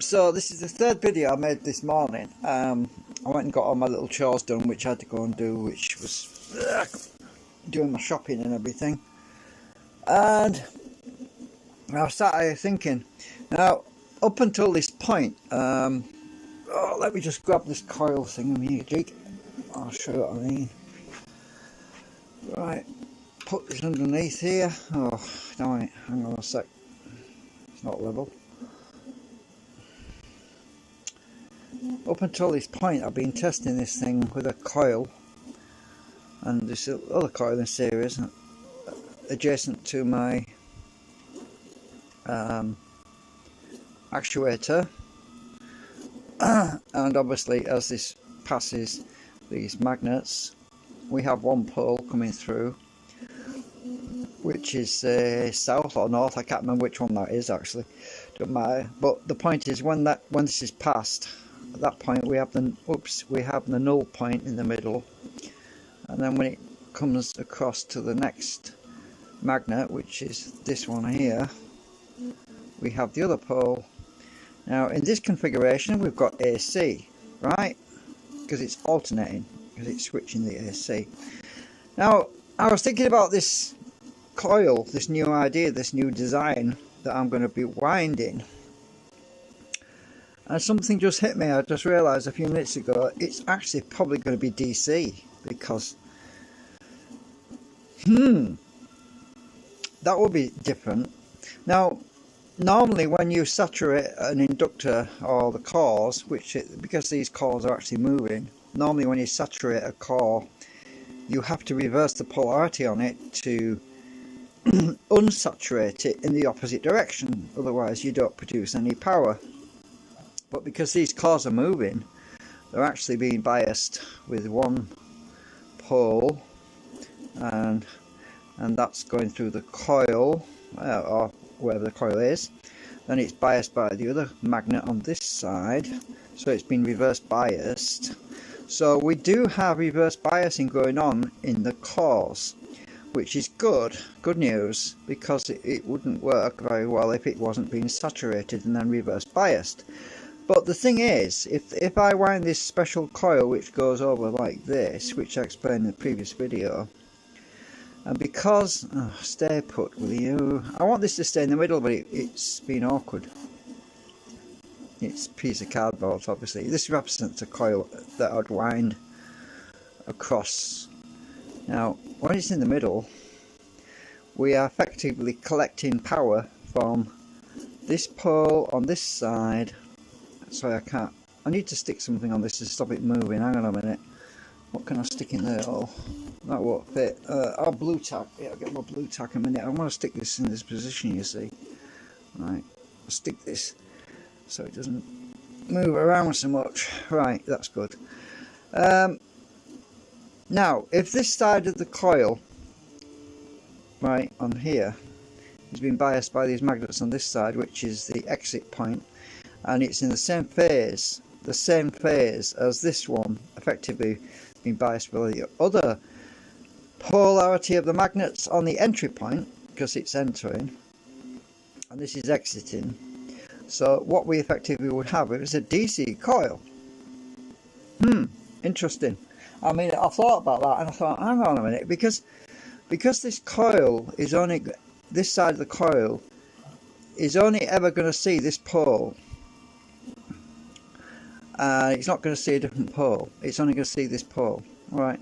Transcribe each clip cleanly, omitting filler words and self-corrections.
So this is the third video I made this morning. I went and got all my little chores done, which I had to go and do, which was doing my shopping and everything. And I was sat here thinking, now up until this point, let me just grab this coil thingamajig. I'll show you what I mean. Right, put this underneath here. Oh, damn it, hang on a sec. It's not level. Up until this point I've been testing this thing with a coil and this other coil in series adjacent to my actuator, and obviously as this passes these magnets we have one pole coming through which is south or north. I can't remember which one that is actually, don't matter, but the point is when this is passed, at that point we have the null point in the middle, and then when it comes across to the next magnet, which is this one here, we have the other pole. Now in this configuration we've got AC, right, because it's alternating, because it's switching the AC. Now I was thinking about this coil, this new idea, this new design that I'm going to be winding, and something just hit me. I just realised a few minutes ago it's actually probably going to be DC, because that would be different. Now normally when you saturate an inductor or the cores, because these cores are actually moving, normally when you saturate a core you have to reverse the polarity on it to unsaturate it in the opposite direction, otherwise you don't produce any power. But because these cores are moving, they're actually being biased with one pole, and that's going through the coil, or wherever the coil is. Then it's biased by the other magnet on this side, so it's been reverse biased. So we do have reverse biasing going on in the cores, which is good news, because it wouldn't work very well if it wasn't being saturated and then reverse biased. But the thing is, if I wind this special coil which goes over like this, which I explained in the previous video, and because, stay put with you, I want this to stay in the middle, but it's been awkward. It's a piece of cardboard, obviously. This represents a coil that I'd wind across. Now, when it's in the middle, we are effectively collecting power from this pole on this side. Sorry, I need to stick something on this to stop it moving. Hang on a minute. What can I stick in there? Oh, that won't fit. I'll blue tack. Yeah, I'll get my blue tack in a minute. I want to stick this in this position, you see. Right, I'll stick this so it doesn't move around so much. Right, that's good. Now, if this side of the coil, right on here, has been biased by these magnets on this side, which is the exit point, and it's in the same phase as this one, effectively being biased by the other polarity of the magnets on the entry point, because it's entering and this is exiting. So what we effectively would have is a DC coil. Interesting. I mean, I thought about that and I thought, hang on a minute, because this coil is only, this side of the coil is only ever going to see this pole. It's not going to see a different pole. It's only going to see this pole, right?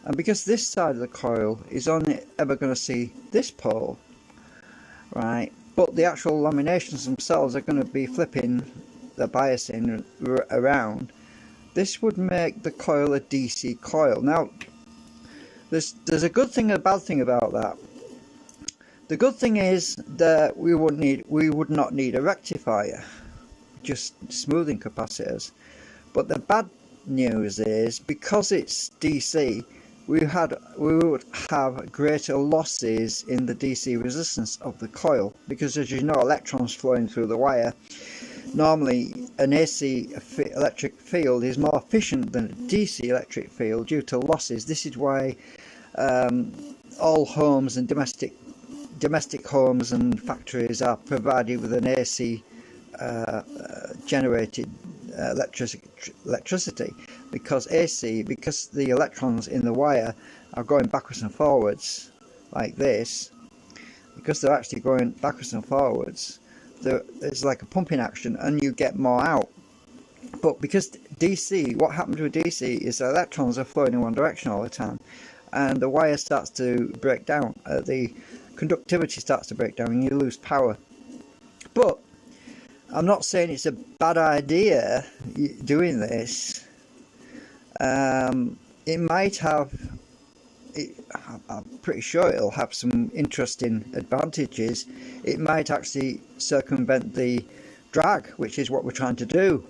And because this side of the coil is only ever going to see this pole, right? But the actual laminations themselves are going to be flipping the biasing around. This would make the coil a DC coil. Now, there's a good thing and a bad thing about that. The good thing is that we would not need a rectifier, just smoothing capacitors. But the bad news is, because it's DC, we would have greater losses in the DC resistance of the coil, because as you know, electrons flowing through the wire. Normally an AC electric field is more efficient than a DC electric field due to losses. This is why all homes and domestic homes and factories are provided with an AC generated electricity, because AC, because the electrons in the wire are going backwards and forwards like this, because they're actually going backwards and forwards, there's like a pumping action and you get more out. But because DC, what happens with DC is the electrons are flowing in one direction all the time, and the wire starts to break down, the conductivity starts to break down and you lose power. But I'm not saying it's a bad idea doing this. It might have, I'm pretty sure it'll have some interesting advantages. It might actually circumvent the drag, which is what we're trying to do.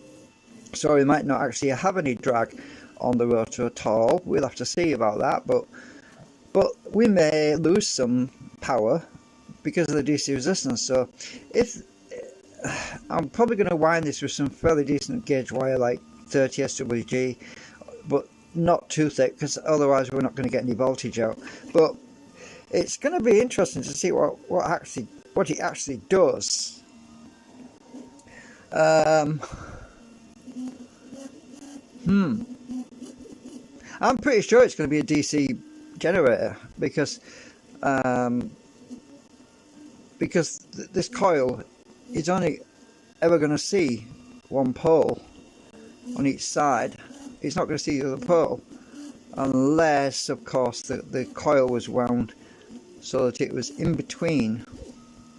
So we might not actually have any drag on the rotor at all. We'll have to see about that, but we may lose some power because of the DC resistance. So if I'm probably going to wind this with some fairly decent gauge wire, like 30 SWG, but not too thick, because otherwise we're not going to get any voltage out. But it's going to be interesting to see what it actually does. I'm pretty sure it's going to be a DC generator, because this coil is only ever going to see one pole on each side. It's not going to see the other pole, unless of course the coil was wound so that it was in between.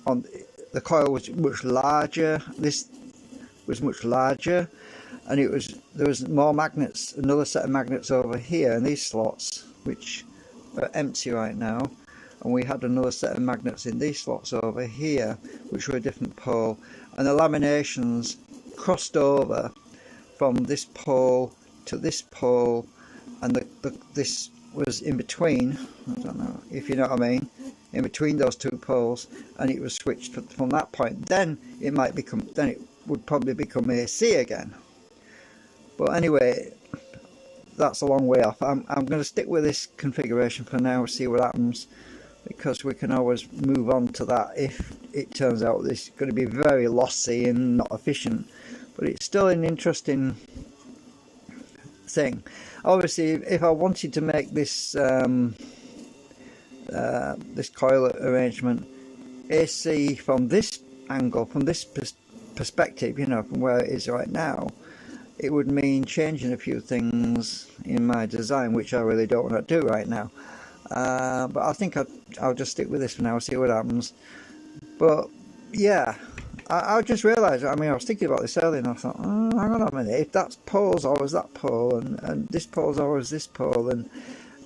The coil was much larger, this was much larger, and there was more magnets, another set of magnets over here in these slots, which are empty right now, and we had another set of magnets in these slots over here, which were a different pole, and the laminations crossed over from this pole to this pole, and this was in between. I don't know if you know what I mean, in between those two poles, and it was switched from that point. Then it would probably become AC again. But anyway, that's a long way off. I'm going to stick with this configuration for now, see what happens, because we can always move on to that if it turns out this is going to be very lossy and not efficient. But it's still an interesting thing. Obviously, if I wanted to make this this coil arrangement AC from this angle, from this perspective, you know, from where it is right now, it would mean changing a few things in my design, which I really don't want to do right now. But I think I'll just stick with this for now, see what happens. But yeah, I just realised, I mean, I was thinking about this earlier and I thought, oh, hang on a minute, if that pole's always that pole, and this pole's always this pole, and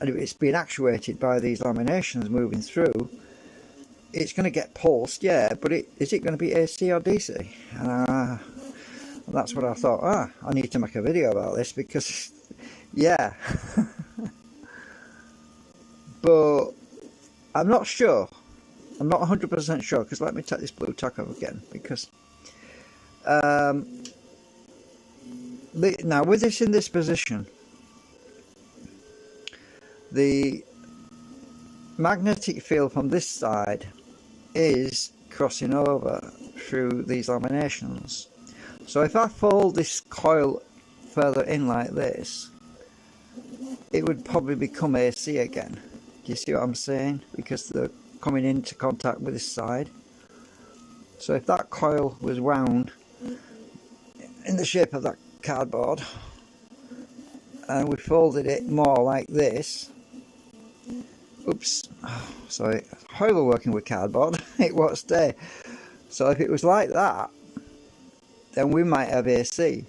it's being actuated by these laminations moving through, it's going to get pulsed, yeah, but is it going to be AC or DC? That's what I thought, I need to make a video about this, because, yeah. But I'm not sure. I'm not 100% sure, because let me take this blue tack off again, because now with this in this position, the magnetic field from this side is crossing over through these laminations. So if I fold this coil further in like this, it would probably become AC again. Do you see what I'm saying? Because they're coming into contact with this side. So if that coil was wound in the shape of that cardboard, and we folded it more like this, oops, sorry, horrible working with cardboard, it won't stay. So if it was like that, then we might have AC.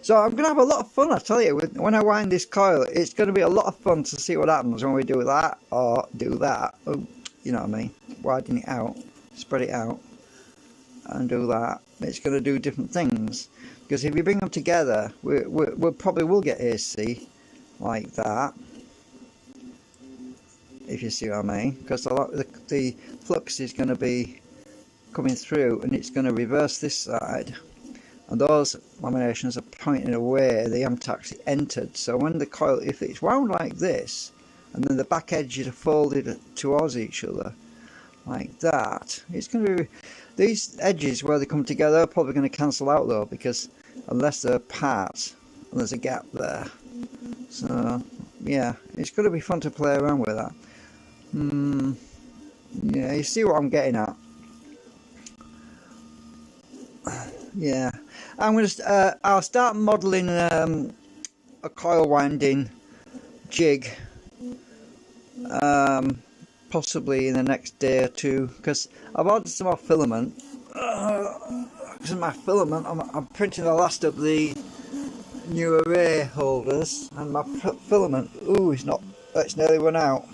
So I'm going to have a lot of fun, I tell you, when I wind this coil. It's going to be a lot of fun to see what happens when we do that, or do that. Oh, you know what I mean? Widen it out, spread it out, and do that. It's going to do different things. Because if you bring them together, we probably will get AC like that. If you see what I mean. Because the flux is going to be coming through, and it's going to reverse this side. And those laminations are pointing away, they haven't actually entered. So when the coil, if it's wound like this, and then the back edges are folded towards each other, like that, it's going to be, These edges where they come together are probably going to cancel out though, because unless they're apart, and there's a gap there. So yeah, it's going to be fun to play around with that. Yeah, you see what I'm getting at. Yeah, I'm going to. I'll start modelling a coil winding jig, possibly in the next day or two, because I've ordered some more filament. Because my filament, I'm printing the last of the new array holders, and my filament, it's nearly run out.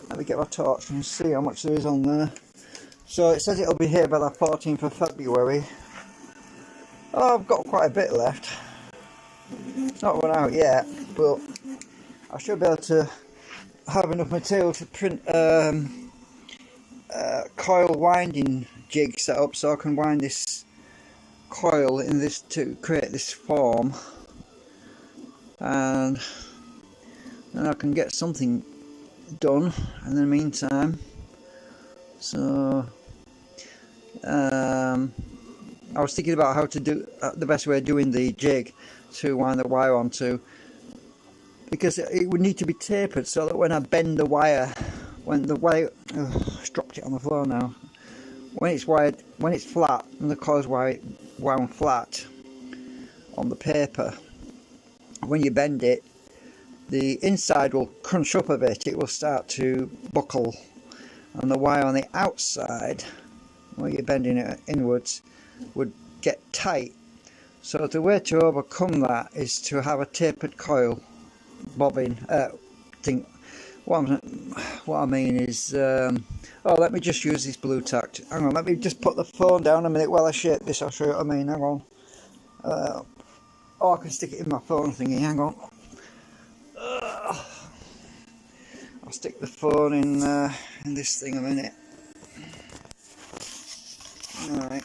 Let me get my torch and see how much there is on there. So it says it'll be here by the 14th of February. Oh, I've got quite a bit left. It's not run out yet, but I should be able to have enough material to print coil winding jig set up, so I can wind this coil in this to create this form, and then I can get something done in the meantime. So I was thinking about how to do the best way of doing the jig to wind the wire onto, because it would need to be tapered so that when I bend the wire, when the wire, I've dropped it on the floor now, when it's flat and the coil's wound flat on the paper, when you bend it, the inside will crunch up a bit, it will start to buckle, and the wire on the outside, where you're bending it inwards, would get tight. So the way to overcome that is to have a tapered coil bobbin thing. What I mean is, let me just use this blue tack. Hang on, let me just put the phone down a minute while I shape this. I'll show you what I mean. Hang on. I can stick it in my phone thingy. Hang on. I'll stick the phone in this thing a minute. Alright.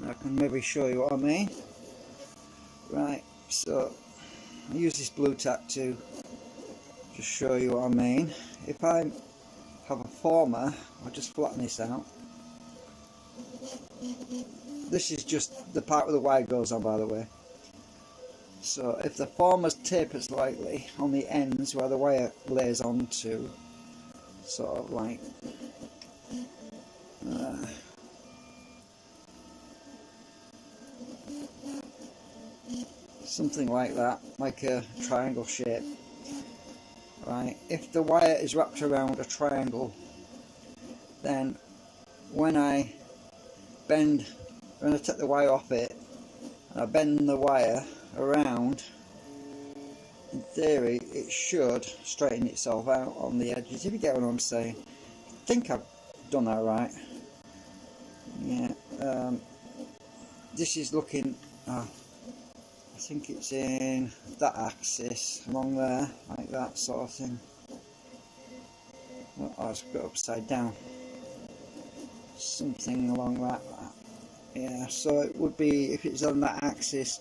I can maybe show you what I mean. Right, so I use this blue tack to just show you what I mean. If I have a former, I'll just flatten this out. This is just the part where the wire goes on, by the way. So if the former's tapered slightly on the ends where the wire lays onto, sort of like something like that, like a triangle shape. Right, if the wire is wrapped around a triangle, then when I take the wire off it, and I bend the wire around, in theory it should straighten itself out on the edges, if you get what I'm saying. I think I've done that right. Yeah, this is looking, I think it's in that axis, along there, like that sort of thing. Oh, it's got upside down. Something along that. Yeah, so it would be, if it's on that axis,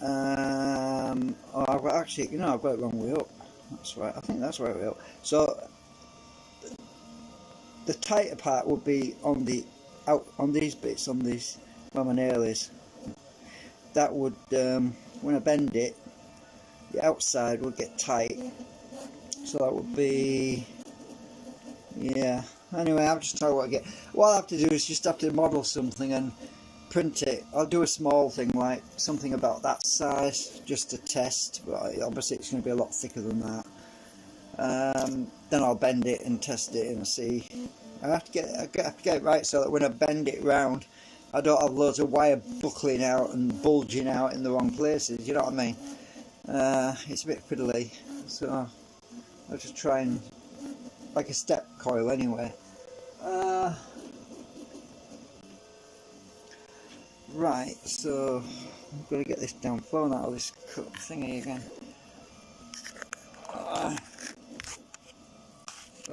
I've got I've got it wrong way up. That's right, I think that's right way up. So the tighter part would be on these bits, on these, where my nail is. That would, when I bend it, the outside would get tight. So that would be, yeah. Anyway, I'm just trying to what I get. What I have to do is just have to model something and print it. I'll do a small thing, like something about that size, just to test. But obviously, it's going to be a lot thicker than that. Then I'll bend it and test it and see. I have to get it right so that when I bend it round, I don't have loads of wire buckling out and bulging out in the wrong places, you know what I mean? It's a bit fiddly, so I'll just try and, like a step coil anyway. Right, so I'm going to get this damn phone out of this thingy again.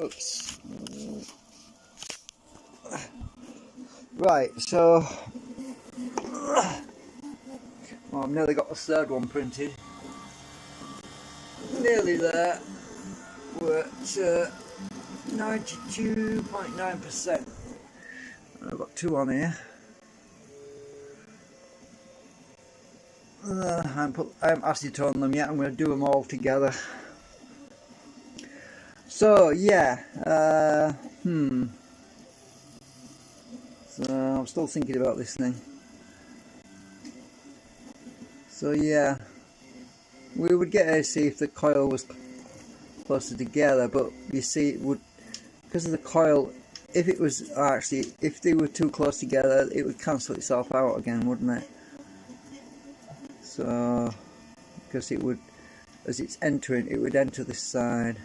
Oops. Right, so I've nearly got the third one printed. Nearly there. We're at 92.9%. I've got two on here. I haven't acetone them yet. I'm going to do them all together. So yeah, so I'm still thinking about this thing. So yeah, we would get to see if the coil was closer together, but you see it would, because of the coil, if it was actually, if they were too close together, it would cancel itself out again, wouldn't it? So, because it would, as it's entering, it would enter this side,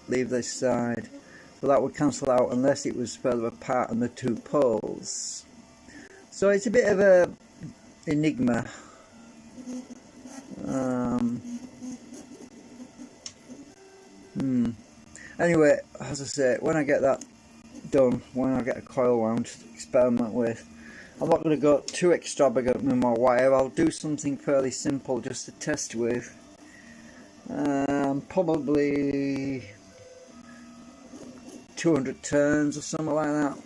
leave this side, so that would cancel out unless it was further apart on the two poles. So it's a bit of a enigma. Anyway, as I say, when I get that done, when I get a coil wound to experiment with, I'm not going to go too extravagant with my wire. I'll do something fairly simple just to test with. Probably 200 turns or something like that,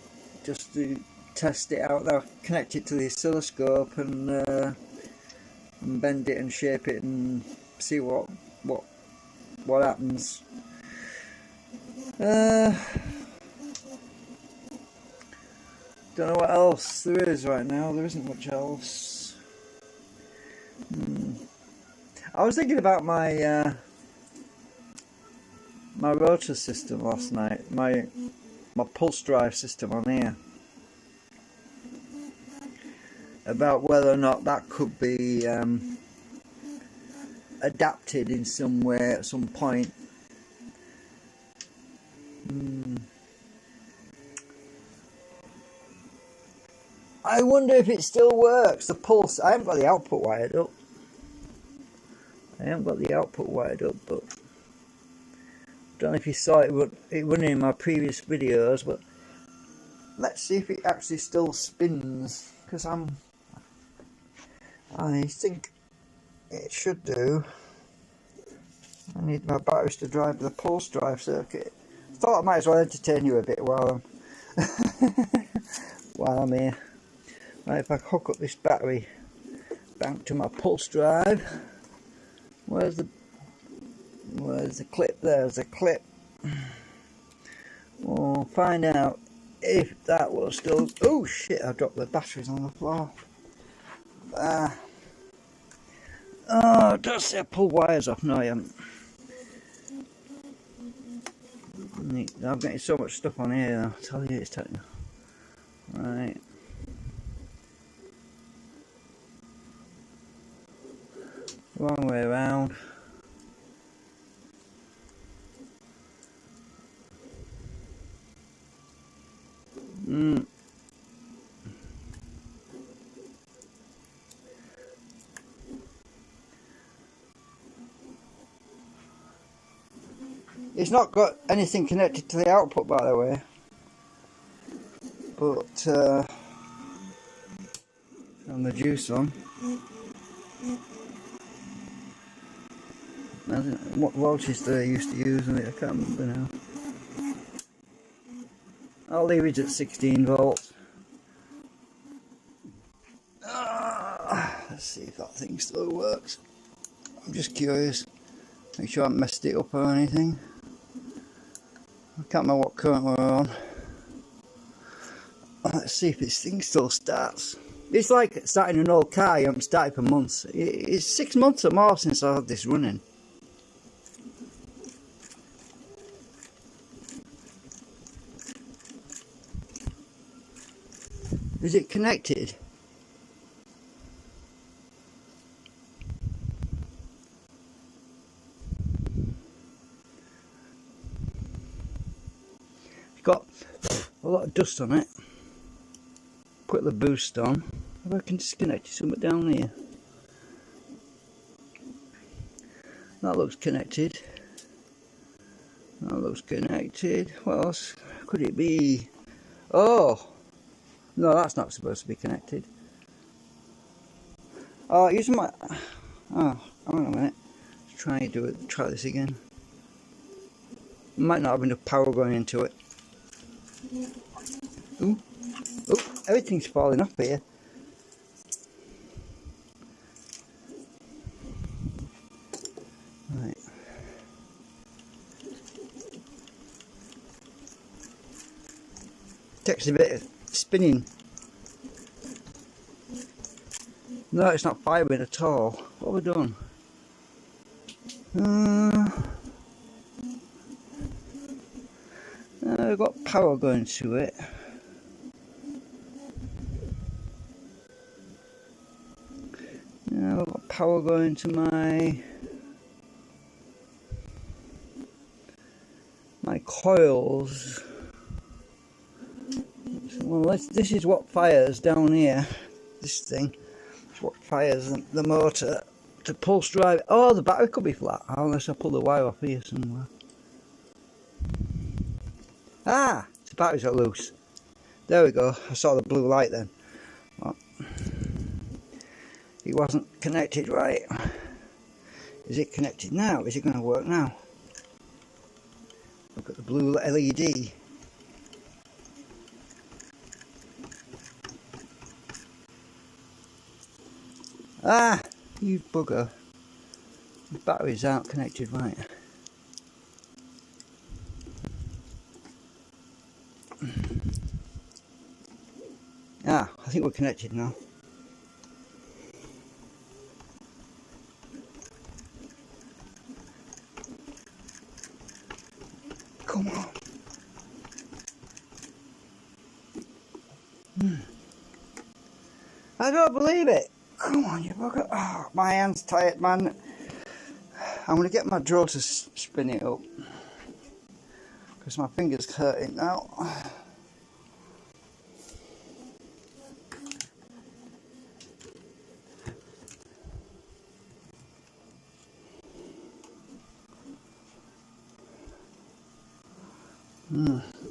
just to test it out. I'll connect it to the oscilloscope and bend it and shape it and see what happens. Don't know what else there is right now. There isn't much else. I was thinking about my my rotor system last night. My pulse drive system on here. About whether or not that could be adapted in some way at some point. I wonder if it still works. The pulse. I haven't got the output wired up. But don't know if you saw it. It wasn't in my previous videos, but let's see if it actually still spins. Because I think it should do. I need my batteries to drive the pulse drive circuit. Thought I might as well entertain you a bit while I'm here. Right, if I hook up this battery bank to my pulse drive, where's the clip? There's the clip. We'll find out if that will still. Oh shit! I dropped the batteries on the floor. Oh, don't say I pull wires off. No, I haven't. I'm getting so much stuff on here. I'll tell you, it's taking. Right. Wrong way around. It's not got anything connected to the output, by the way. But on the juice on. What voltage they used to use on it, I can't remember now. I'll leave it at 16 volts. Let's see if that thing still works. I'm just curious. Make sure I haven't messed it up or anything. I can't remember what current we're on. Let's see if this thing still starts. It's like starting an old car you haven't started for months. It's 6 months or more since I had this running. Is it connected? It's got a lot of dust on it. Put the boost on. If I can disconnect it somewhere down here. That looks connected. That looks connected. What else could it be? Oh! No, that's not supposed to be connected. Oh, using my... Oh, hang on a minute. Let's try this again. Might not have enough power going into it. Ooh. Ooh. Everything's falling off here. Right. Takes a bit of spinning. No, it's not firing at all. What have we done? We've got power going to it. Now I've got power going to my coils. Well, this is what fires down here. This thing is what fires the motor to pulse drive. Oh, the battery could be flat unless I pull the wire off here somewhere. Ah, the batteries are loose. There we go. I saw the blue light then. Oh. It wasn't connected right. Is it connected now? Is it going to work now? Look at the blue LED. Ah, you bugger. The batteries aren't connected right. Ah, I think we're connected now. Come on. I don't believe it. Come on, you bugger. Oh, my hand's tired, man. I'm going to get my drill to spin it up. Because my finger's hurting now.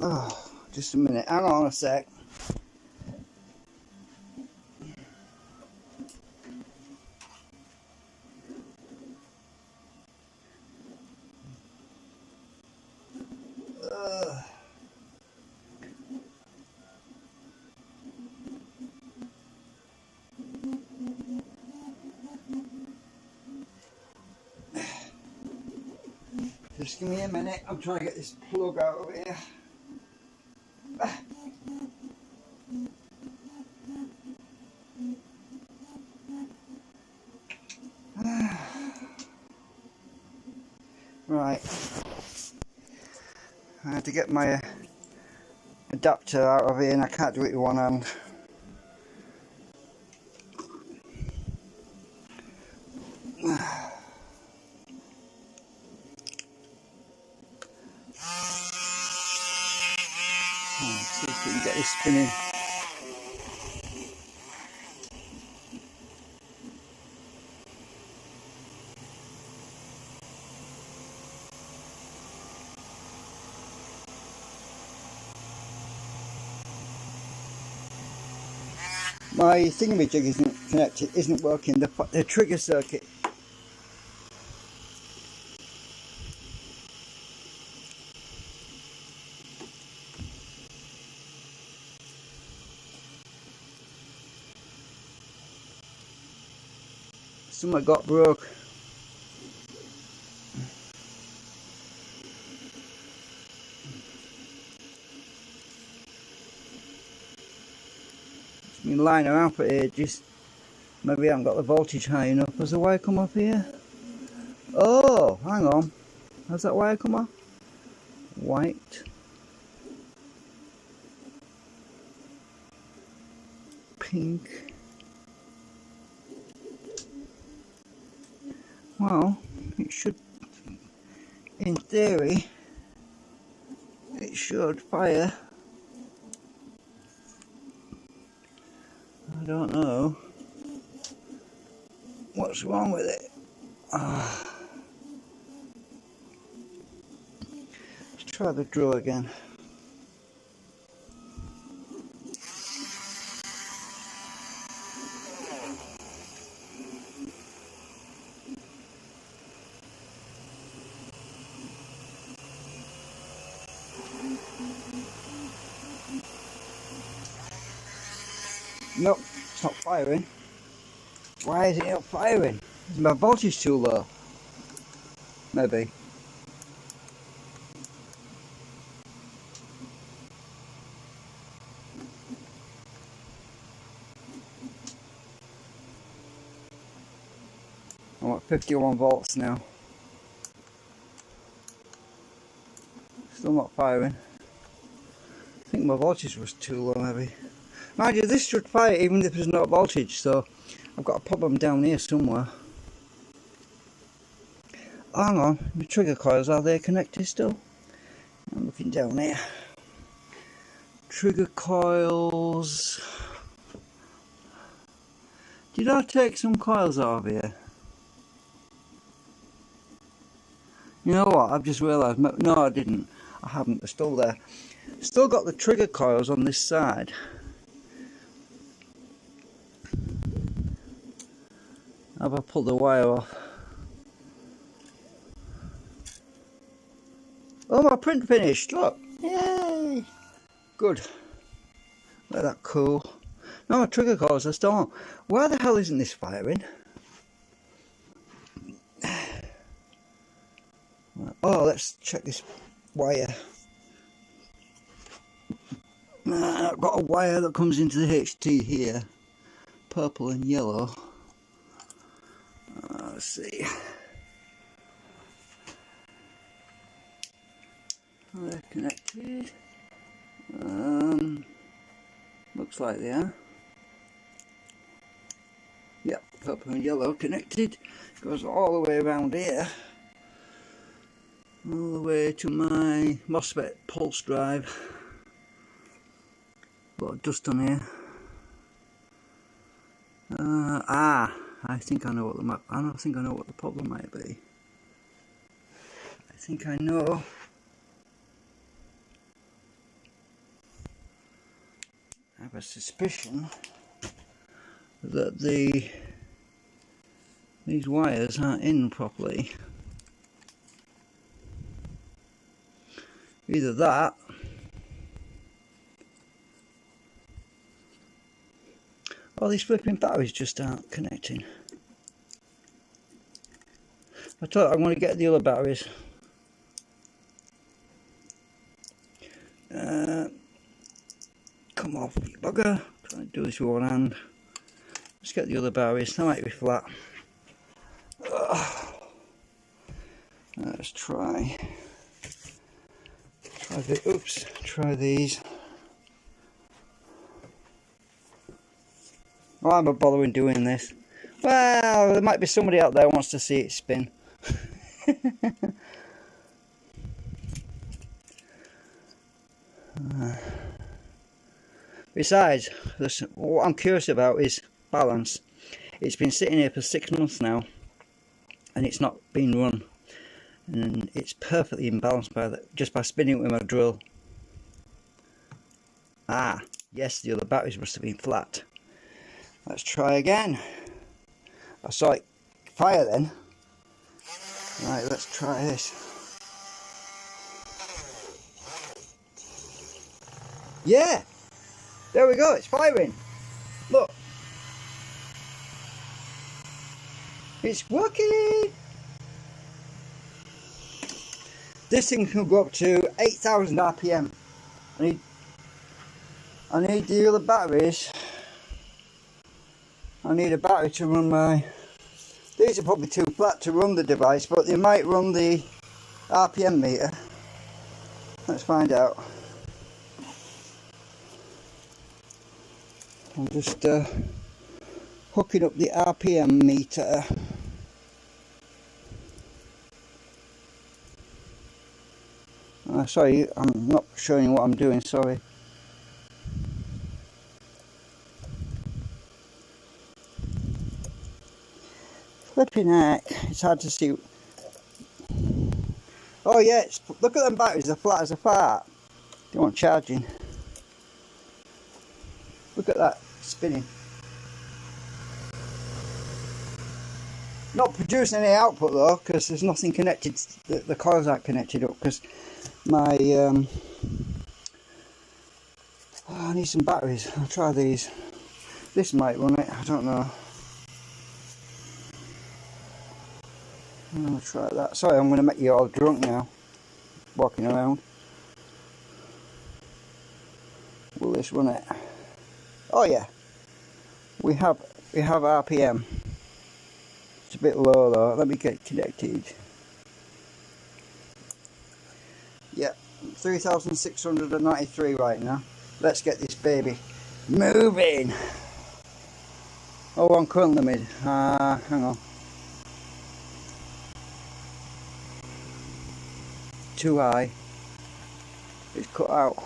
Oh, just a minute. Hang on a sec. Just give me a minute. I'm trying to get this plug out of here. Right. I had to get my adapter out of here and I can't do it with one hand. See if we can get this spinning. My thingamajig isn't connected, isn't working, the trigger circuit. Something got broke. It's been lying around for ages. Maybe I haven't got the voltage high enough. Has the wire come off here? Oh, hang on. Has that wire come off? White. Pink. Well, it should, in theory, it should fire. I don't know what's wrong with it. Let's try the drill again. Nope, it's not firing. Why is it not firing? Is my voltage too low? Maybe. I'm at 51 volts now. Still not firing. I think my voltage was too low maybe. Mind you, this should fire even if there's no voltage, so I've got a problem down here somewhere. Hang on, my trigger coils, are they connected still? I'm looking down here. Trigger coils. Did I take some coils out of here? You know what, I've just realised, no I didn't. I haven't, they're still there. Still got the trigger coils on this side. Have I pulled the wire off? Oh, my print finished, look! Yay! Good. Let that cool. No, my trigger coils are still on. Why the hell isn't this firing? Oh, let's check this wire. I've got a wire that comes into the HT here. Purple and yellow. Let's see. They're connected. Looks like they are. Yep, purple and yellow connected. Goes all the way around here. All the way to my MOSFET pulse drive. Got dust on here. I think I know what the problem might be. I think I know. I have a suspicion that these wires aren't in properly. Either that, or these flipping batteries just aren't connecting. I thought I'm going to get the other batteries. Come off, you bugger. Try to do this with one hand. Let's get the other batteries. They might be flat. Let's try these. Why am I bothering doing this? Well, there might be somebody out there who wants to see it spin. Besides, what I'm curious about is balance. It's been sitting here for 6 months now, and it's not been run. And it's perfectly imbalanced just by spinning it with my drill. Ah, yes, the other batteries must have been flat. Let's try again. I saw it fire then. Right, let's try this. Yeah! There we go, it's firing. Look. It's working! This thing can go up to 8,000 RPM. I need the other batteries. I need a battery to run my... These are probably too flat to run the device, but they might run the RPM meter. Let's find out. I'm just hooking up the RPM meter. Sorry, I'm not showing you what I'm doing, sorry. Flipping heck, it's hard to see. Oh yeah, look at them batteries, they're flat as a fart. They want charging. Look at that, spinning. Not producing any output though, because there's nothing connected, the coils aren't connected up, because my, I need some batteries. I'll try these. This might run it, I don't know. I'm going to try that. Sorry, I'm going to make you all drunk now, walking around. Will this run it? Oh yeah, we have RPM. It's a bit low though. Let me get connected. Yeah, 3,693 right now. Let's get this baby moving. Oh, on current limit. Hang on. Too high. It's cut out.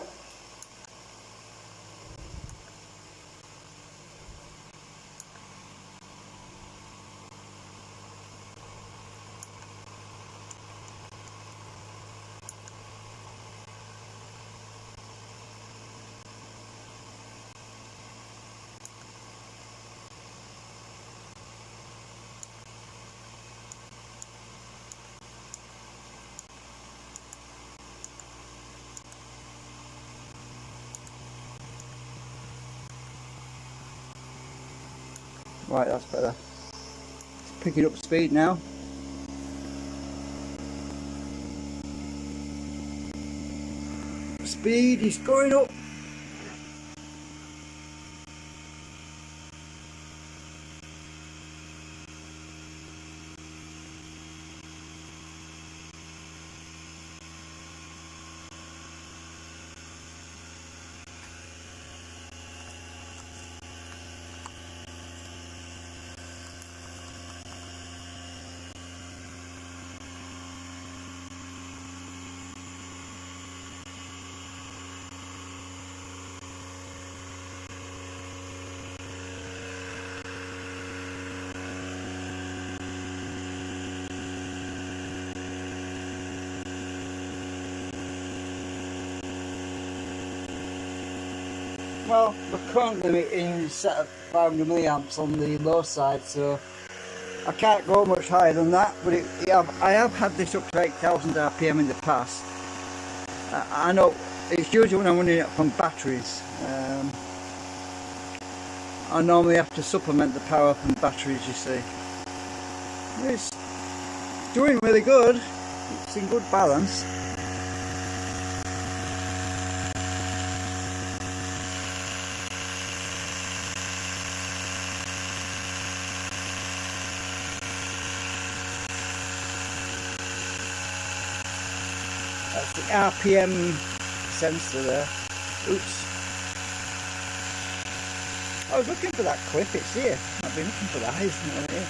Right, that's better. It's picking up speed now. Speed is going up. Well, the current limit is set at 500 milliamps on the low side, so I can't go much higher than that. But I have had this up to 8,000 RPM in the past. I know it's usually when I'm running it from batteries. I normally have to supplement the power from batteries, you see. It's doing really good. It's in good balance. That's the RPM sensor there. Oops. I was looking for that clip, it's here. I've been looking for that, isn't it?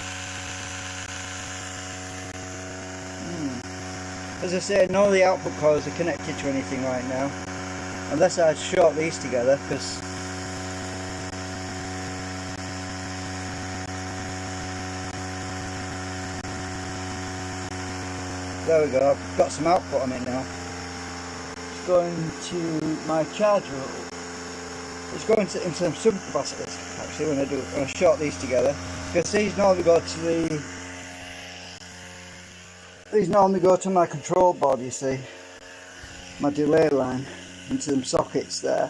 As I say, none of the output coils are connected to anything right now. Unless I short these together, because there we go, I've got some output on it now. It's going to my charger. It's going into some supercapacitors actually when I short these together, because these normally go to my control board, you see, my delay line, into some sockets there.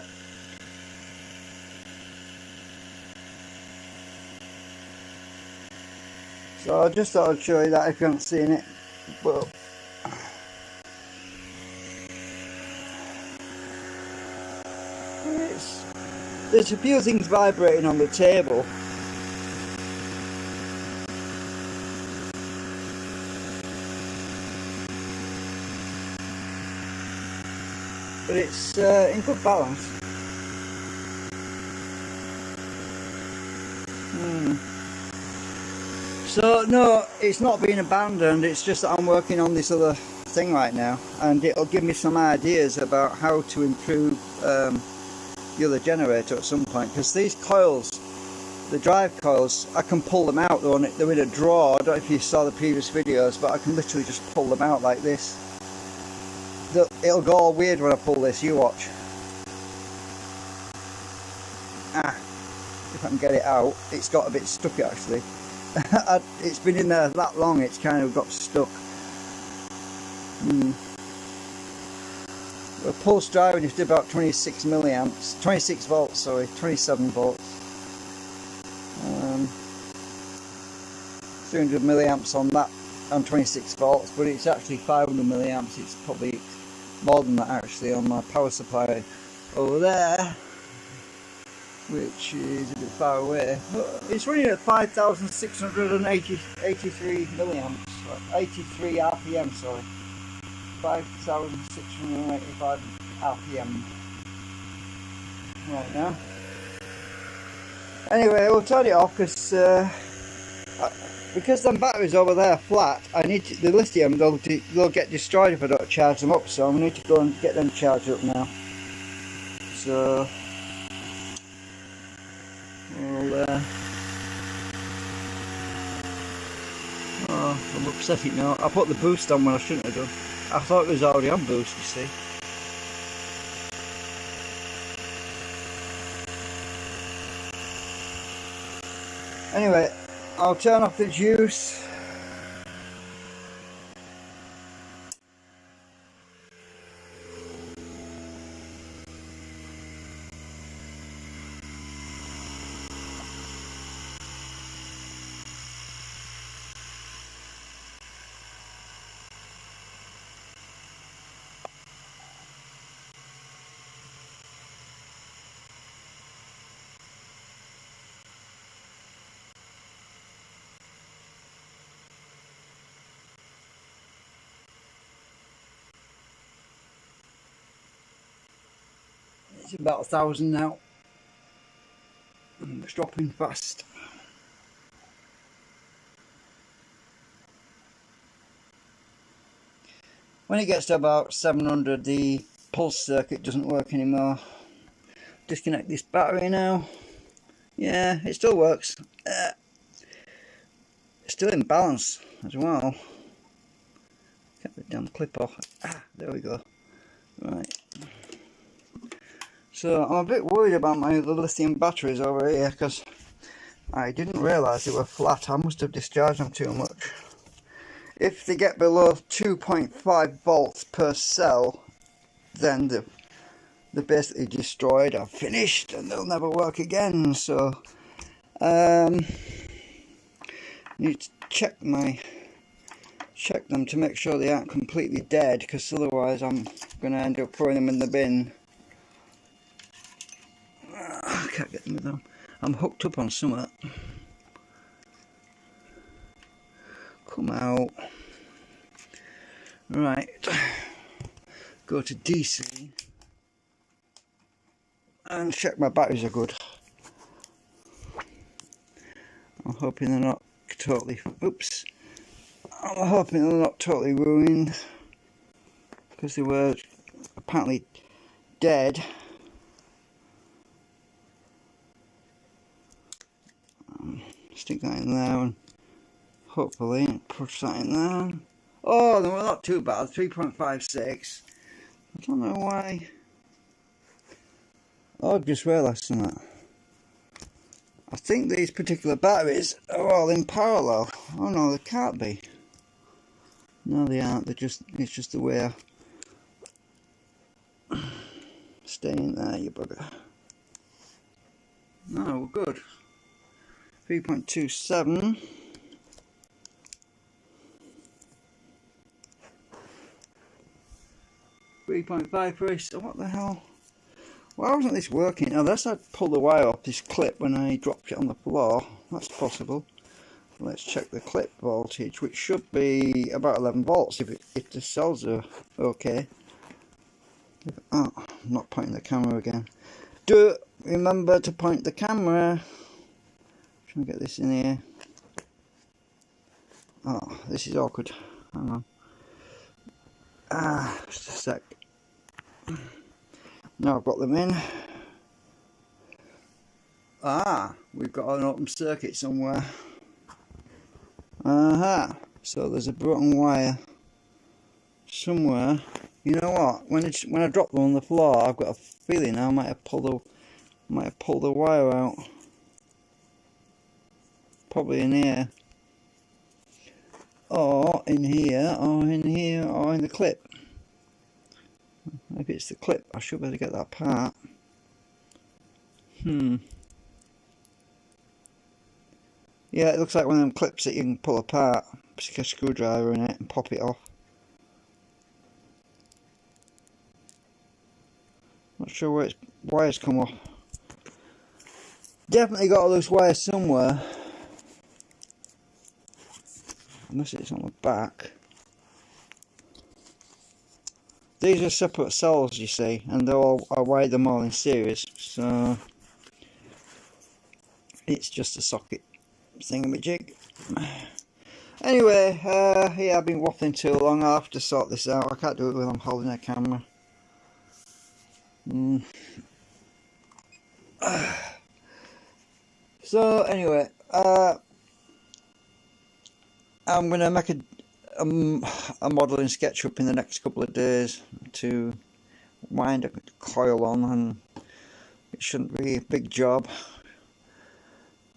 So I just thought I'd show you that if you haven't seen it. But there's a few things vibrating on the table. But it's in good balance. So no, it's not being abandoned, it's just that I'm working on this other thing right now, and it'll give me some ideas about how to improve the other generator at some point, because these coils, the drive coils, I can pull them out. They're in a drawer. I don't know if you saw the previous videos, but I can literally just pull them out like this. It'll go all weird when I pull this, you watch. If I can get it out. It's got a bit stuck actually. It's been in there that long, it's kind of got stuck. The pulse driving is about 26 milliamps, 26 volts, sorry, 27 volts. 300 milliamps on that, on 26 volts, but it's actually 500 milliamps. It's probably more than that actually on my power supply over there, which is a bit far away. It's running at 5,683 milliamps, 83 RPM, sorry. 5,685 RPM right now. Anyway, we'll turn it off because them batteries over there are flat. I need the lithium. They'll get destroyed if I don't charge them up. So I need to go and get them charged up now. So we'll. Oh, I'm upsetting now. I put the boost on when I shouldn't have done. I thought it was already on boost, you see. Anyway, I'll turn off the juice. It's about 1,000 now. It's dropping fast. When it gets to about 700, the pulse circuit doesn't work anymore. Disconnect this battery now. Yeah, it still works. It's still in balance as well. Get the damn clip off. There we go. Right. So I'm a bit worried about my other lithium batteries over here because I didn't realise they were flat. I must have discharged them too much. If they get below 2.5 volts per cell, then they're basically destroyed or finished and they'll never work again. So need to check them to make sure they aren't completely dead, because otherwise I'm going to end up throwing them in the bin. I can't get them with them. I'm hooked up on something. Come out. Right. Go to DC and check my batteries are good. I'm hoping they're not totally. Oops. I'm hoping they're not totally ruined, because they were apparently dead. Stick that in there and hopefully push that in there. Oh, they were not too bad. 3.56. I don't know why. Oh, I've just realised that. I think these particular batteries are all in parallel. Oh no, they can't be. No, they aren't. It's just the way I stay in there, you bugger. No, we're good. 3.27. So what the hell? Why wasn't this working? Unless I pulled the wire off this clip when I dropped it on the floor. That's possible. Let's check the clip voltage, which should be about 11 volts if the cells are okay. Oh, I'm not pointing the camera again. Do remember to point the camera. Trying to get this in here. Oh, this is awkward. Hang on. Just a sec. Now I've got them in. We've got an open circuit somewhere. So there's a broken wire somewhere. You know what? When I drop them on the floor, I've got a feeling I might have pulled the wire out. Probably in here. Or in here, or in here, or in the clip. Maybe it's the clip. I should be able to get that part. Yeah, it looks like one of them clips that you can pull apart, stick a screwdriver in it and pop it off. Not sure where its wires come off. Definitely got a loose wire somewhere. Unless it's on the back. These are separate cells, you see, and I wired them all in series, so it's just a socket thingamajig. Anyway, yeah, I've been waffling too long. I'll have to sort this out. I can't do it when I'm holding a camera. So anyway, I'm gonna make a model in SketchUp in the next couple of days to wind a coil on, and it shouldn't be a big job.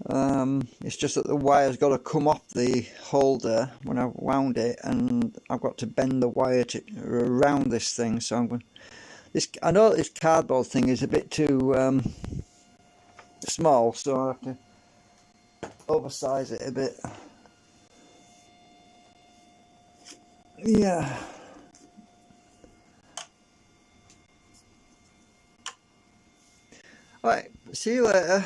It's just that the wire's got to come off the holder when I've wound it, and I've got to bend the wire around this thing. So I'm going. I know this cardboard thing is a bit too small, so I have to oversize it a bit. Yeah. Right. See you later.